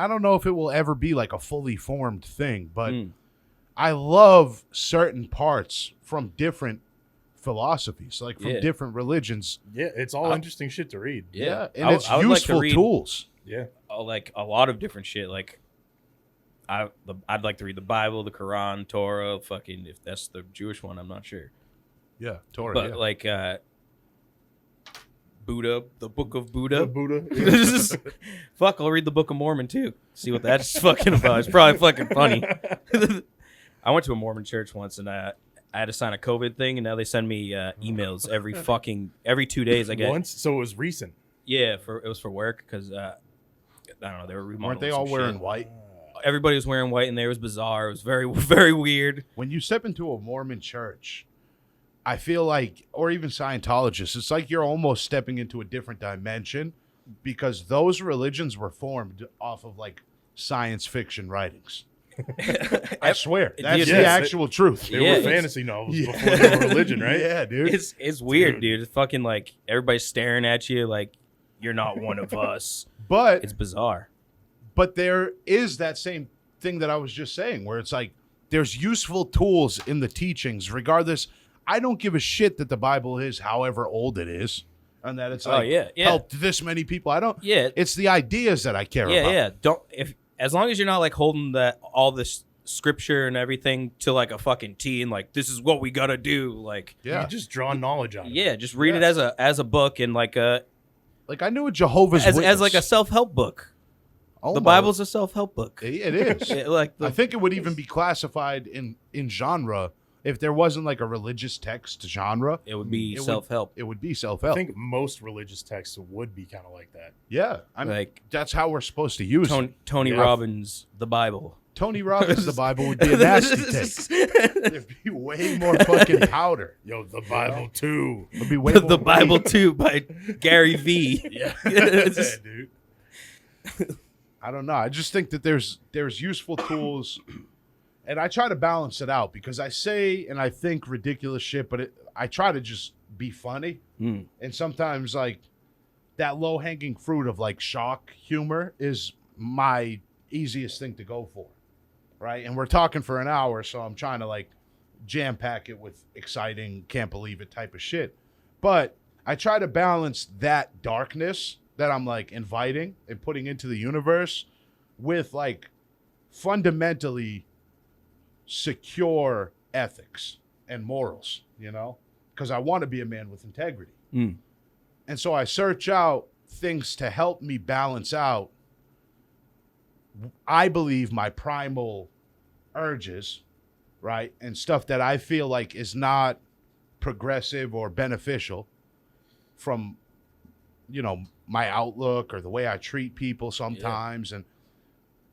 I don't know if it will ever be like a fully formed thing, but I love certain parts from different philosophies, like from different religions. Yeah, it's all interesting shit to read. Yeah, and it's useful tools. Yeah. Like a lot of different shit. Like I'd like to read the Bible, the Quran, Torah, fucking if that's the Jewish one, I'm not sure. Yeah, Torah. But like Buddha, the Book of Buddha. Buddha. Fuck, I'll read the Book of Mormon too. See what that's fucking about. It's probably fucking funny. I went to a Mormon church once and I had to sign a COVID thing, and now they send me emails every 2 days. I get Once, so it was recent. Yeah, it was for work because I don't know, they were remodeling. Weren't they all wearing shit. white? Everybody was wearing white, and there was bizarre. It was very, very weird. When you step into a Mormon church, I feel like, or even Scientologists, it's like you're almost stepping into a different dimension because those religions were formed off of like science fiction writings. I swear, that's the actual truth. They were fantasy novels before they were religion, right? Yeah, dude. It's weird, dude. It's fucking like everybody's staring at you like you're not one of us. But it's bizarre. But there is that same thing that I was just saying, where it's like there's useful tools in the teachings, regardless. I don't give a shit that the Bible is however old it is, and that it's like helped this many people. I don't. Yeah, it's the ideas that I care about. Yeah. Don't as long as you're not like holding all this scripture and everything to like a fucking T and like this is what we gotta do. Like you just draw knowledge on it. Yeah, just read it as a book and like a I knew a Jehovah's Witness as like a self-help book. Almost. The Bible's a self-help book. It is. I think it would even be classified in genre if there wasn't like a religious text genre. It would be self-help. It would be self-help. I think most religious texts would be kind of like that. Yeah, I mean, like that's how we're supposed to use it. Tony Robbins, the Bible. Tony Robbins, the Bible would be a nasty take. It'd be way more fucking powder. Yo, the Bible too. It'd be way more the Bible too by Gary V. Yeah, dude. I don't know. I just think that there's useful tools, and I try to balance it out because I say and I think ridiculous shit, but I try to just be funny. And sometimes like that low hanging fruit of like shock humor is my easiest thing to go for. Right. And we're talking for an hour, so I'm trying to like jam pack it with exciting, can't believe it type of shit. But I try to balance that darkness that I'm like inviting and putting into the universe with like fundamentally secure ethics and morals, you know, because I want to be a man with integrity. And so I search out things to help me balance out, I believe, my primal urges, right? And stuff that I feel like is not progressive or beneficial from, you know, my outlook or the way I treat people sometimes. And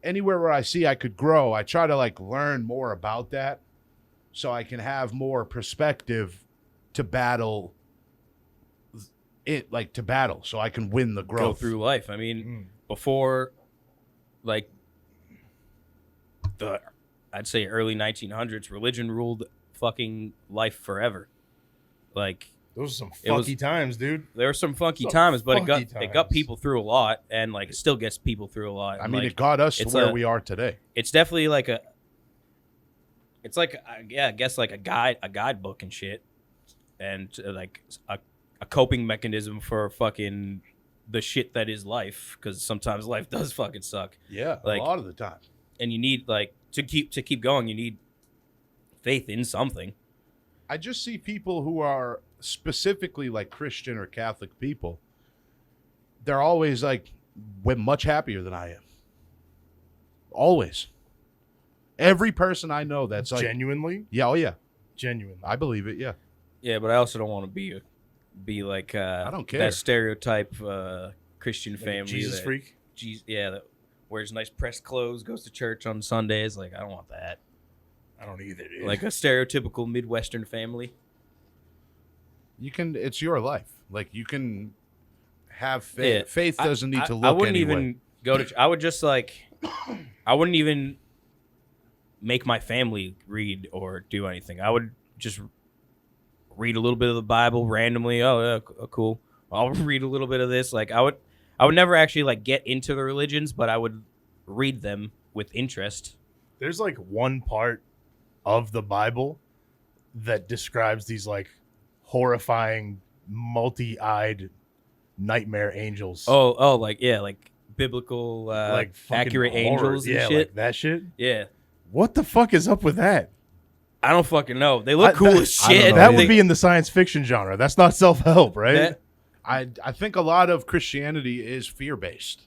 anywhere where I see I could grow, I try to like learn more about that so I can have more perspective to battle it, like to battle so I can win the growth. Go through life. I mean, before like I'd say early 1900s, religion ruled fucking life forever. Like those are some funky times, dude. There were some funky times, but it got people through a lot, and like it still gets people through a lot. I mean, like, it got us to where we are today. It's definitely like I guess like a guidebook and shit, and like a coping mechanism for fucking the shit that is life, because sometimes life does fucking suck. Yeah, like, a lot of the time. And you need like to keep going. You need faith in something. I just see people who are specifically like Christian or Catholic people. They're always like much happier than I am. Always. Every person I know that's like genuinely. Yeah, oh yeah, genuinely. I believe it. Yeah. Yeah, but I also don't want to be like I don't care, that stereotype Christian like family, Jesus freak. That wears nice pressed clothes, goes to church on Sundays. Like I don't want that. I don't either, dude. Like a stereotypical Midwestern family. You can. It's your life. Like you can have faith. Yeah. Faith doesn't need to look I wouldn't anyway. even go to. I would just like. I wouldn't even make my family read or do anything. I would just read a little bit of the Bible randomly. Oh, yeah, cool. I'll read a little bit of this. Like I would never actually like get into the religions, but I would read them with interest. There's like one part of the Bible that describes these like horrifying, multi-eyed nightmare angels. Oh, like yeah, like biblical, like fucking accurate horror. angels and yeah, shit. like that shit. Yeah, What the fuck is up with that? I don't fucking know. They look cool as I don't shit. know. That They- would be in the science fiction genre. That's not self-help, right? That- I think a lot of Christianity is fear based.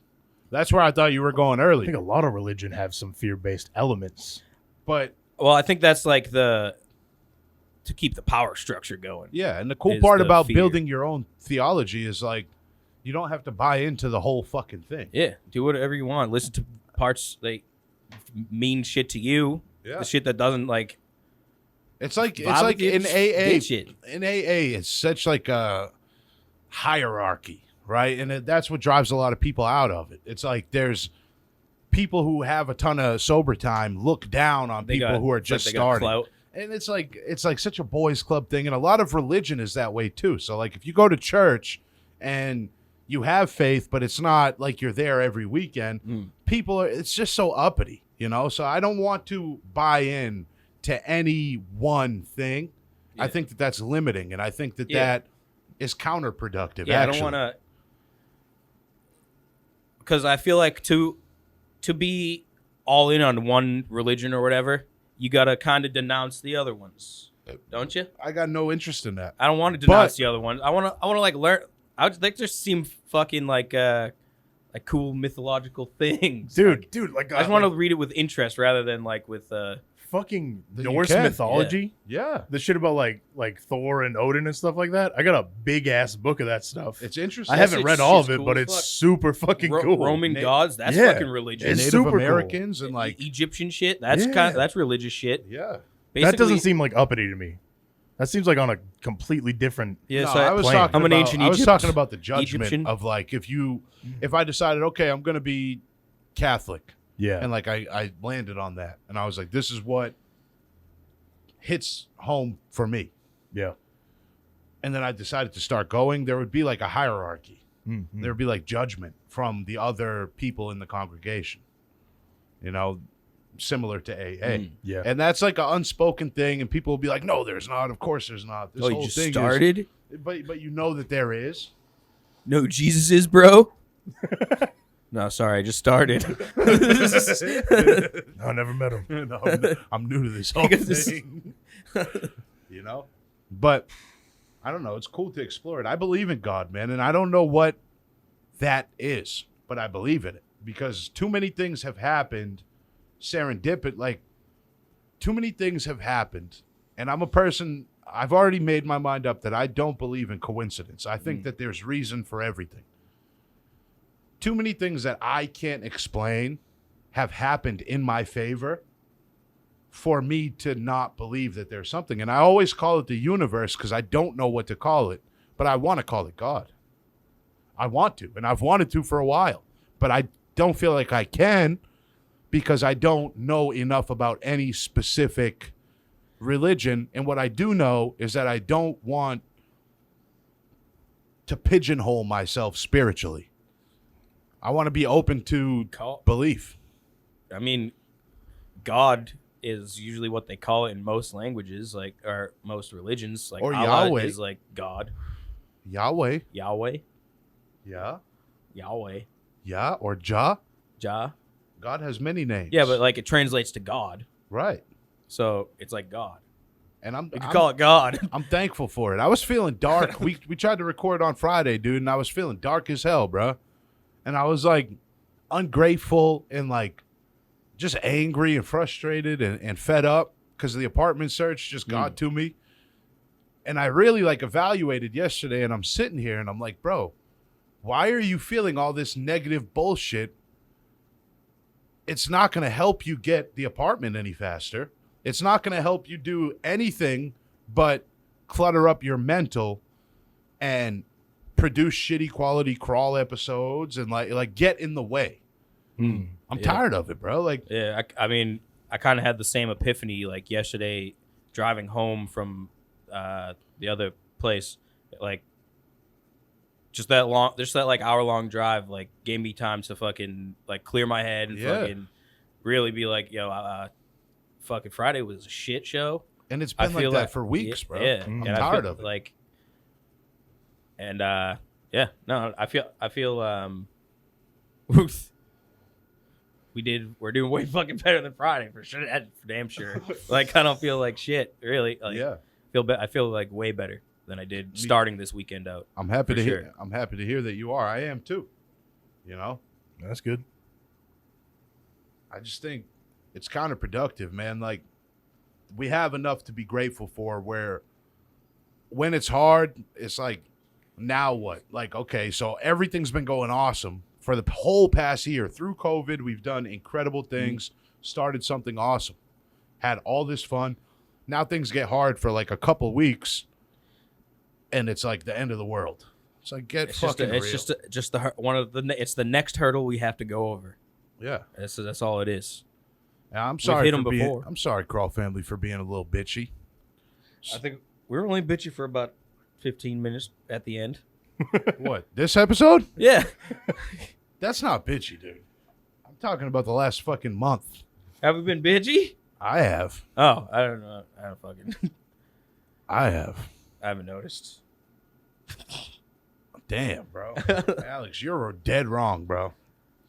That's where I thought you were going I early. think a lot of religion have some fear-based elements. But well, I think that's like to keep the power structure going. yeah, and the cool Is part the about fear. building your own theology is like you don't have to buy into the whole fucking thing. Yeah, do whatever you want. Listen to parts that mean shit to you. Yeah. The shit that doesn't like. It's like vibe in with AA. get shit. In AA, it's such like a hierarchy, right? And that's what drives a lot of people out of it. It's like there's people who have a ton of sober time look down on people who are it's like just they got starting. clout. And it's like such a boys club thing, and a lot of religion is that way too. So like if you go to church and you have faith, but it's not like you're there every weekend, people are, it's just so uppity, you know? So I don't want to buy in to any one thing. I Yeah. think that that's limiting, and I think that Yeah. that is counterproductive. Yeah, actually. I don't want to, because I feel like to be all in on one religion or whatever, you gotta kind of denounce the other ones, don't you? I got no interest in that. I don't want to denounce the other ones. I want to like learn. I would like just seem fucking like cool mythological things, Dude, like I just want to read it with interest rather than like with fucking Then you Norse can. mythology. Yeah, The shit about like Thor and Odin and stuff like that. I got a big ass book of that stuff. it's interesting. I haven't shit's- read all of shit's it, cool but as it's fuck. super fucking cool. Roman Na- gods. That's Yeah. fucking religion. It's Native super cool. Americans and like Egyptian shit. That's Yeah. that's religious shit. yeah. That doesn't seem like uppity to me. That seems like on a completely different. Yeah, No, so I was plan. talking I'm an about, ancient I was Egypt- talking about the judgment Egyptian. of like if I decided okay I'm gonna be Catholic Yeah. and like I landed on that and I was like this is what hits home for me, yeah. and then I decided to start going, there would be like a hierarchy. Mhm. There would be like judgment from the other people in the congregation, you know, similar to AA. Yeah. And that's like an unspoken thing, and people will be like, "No, there's not. Of course, there's not." This oh, whole you just thing started? but you know that there is. No, Jesus is, bro. No, sorry, I just started. I never met him. No, I'm new to this whole Because this- thing. You know, but I don't know. It's cool to explore it. I believe in God, man, and I don't know what that is, but I believe in it because too many things have happened. Serendipity, like too many things have happened, and I'm a person. I've already made my mind up that I don't believe in coincidence. I think that there's reason for everything. Too many things that I can't explain have happened in my favor for me to not believe that there's something. And I always call it the universe because I don't know what to call it, but I want to call it God. I want to, and I've wanted to for a while, but I don't feel like I can because I don't know enough about any specific religion. And what I do know is that I don't want to pigeonhole myself spiritually. I want to be open to belief. I mean, God is usually what they call it in most languages, like or most religions. Like Or Allah Yahweh. is like God. Yahweh. Yahweh. Yeah. Yahweh. Yeah. Or Jah. Jah. God has many names. Yeah, but like it translates to God. Right. So it's like God. And You can call it God. I'm thankful for it. I was feeling dark. we tried to record on Friday, dude, and I was feeling dark as hell, bro. And I was like ungrateful and like just angry and frustrated and fed up because the apartment search just got to me. And I really like evaluated yesterday, and I'm sitting here and I'm like, bro, why are you feeling all this negative bullshit? It's not going to help you get the apartment any faster. It's not going to help you do anything but clutter up your mental and produce shitty quality crawl episodes and like get in the way. I'm tired of it, bro. Like, yeah, I mean, I kind of had the same epiphany like yesterday driving home from the other place. Like, just that like hour-long drive like gave me time to fucking like clear my head and fucking really be like, yo, fucking Friday was a shit show. and it's been like that for weeks, bro. Yeah, I'm and tired of it. Like, and yeah, no, I feel we're doing way fucking better than Friday for sure. That's for damn sure. Like, I don't feel like shit, really. Like, Yeah. I feel like way better than I did starting this weekend out. I'm happy to For hear. sure. I'm happy to hear that you are. I am too. You know, That's good. I just think it's counterproductive, man. Like, we have enough to be grateful for. Where when it's hard, it's like, now what? Like, okay, so everything's been going awesome for the whole past year. Through COVID, we've done incredible things. Started something awesome. Had all this fun. Now things get hard for like a couple weeks, and it's like the end of the world. It's like, It's fucking real. just it's the next hurdle we have to go over. Yeah. That's all it is. And I'm sorry hit 'em for being. before. I'm sorry, Crawl family, for being a little bitchy. I think we were only bitchy for about 15 minutes at the end. What, this episode? Yeah. That's not bitchy, dude. I'm talking about the last fucking month. Have we been bitchy? I have. Oh, I don't know. I don't fucking. I have. I haven't noticed. Damn, bro. Alex, you're dead wrong, bro.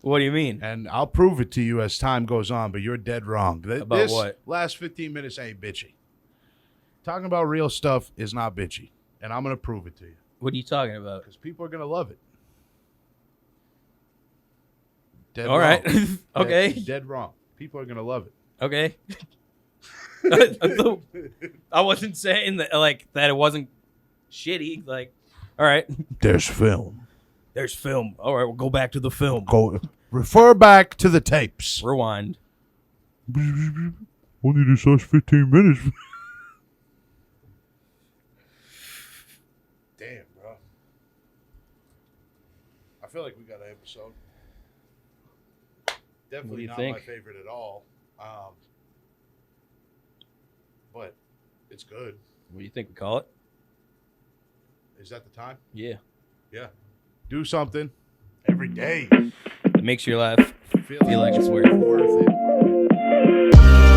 What do you mean? And I'll prove it to you as time goes on, but you're dead wrong. About this what? Last 15 minutes ain't bitchy. Talking about real stuff is not bitchy, and I'm going to prove it to you. What are you talking about? Because people are going to love it. Dead All wrong. right. Okay. Dead wrong. People are going to love it. Okay. I wasn't saying that that it wasn't shitty. Like, all right, There's film. there's film. All right, we'll go back to the film. Go refer back to the tapes. Rewind. Only this last 15 minutes. Damn, bro. I feel like we got an episode. Definitely you not think? my favorite at all. But it's good. What do you think we call it? Is that the time? Yeah. Yeah. Do something every day. It makes you laugh. Feel like it's worth it. worth it.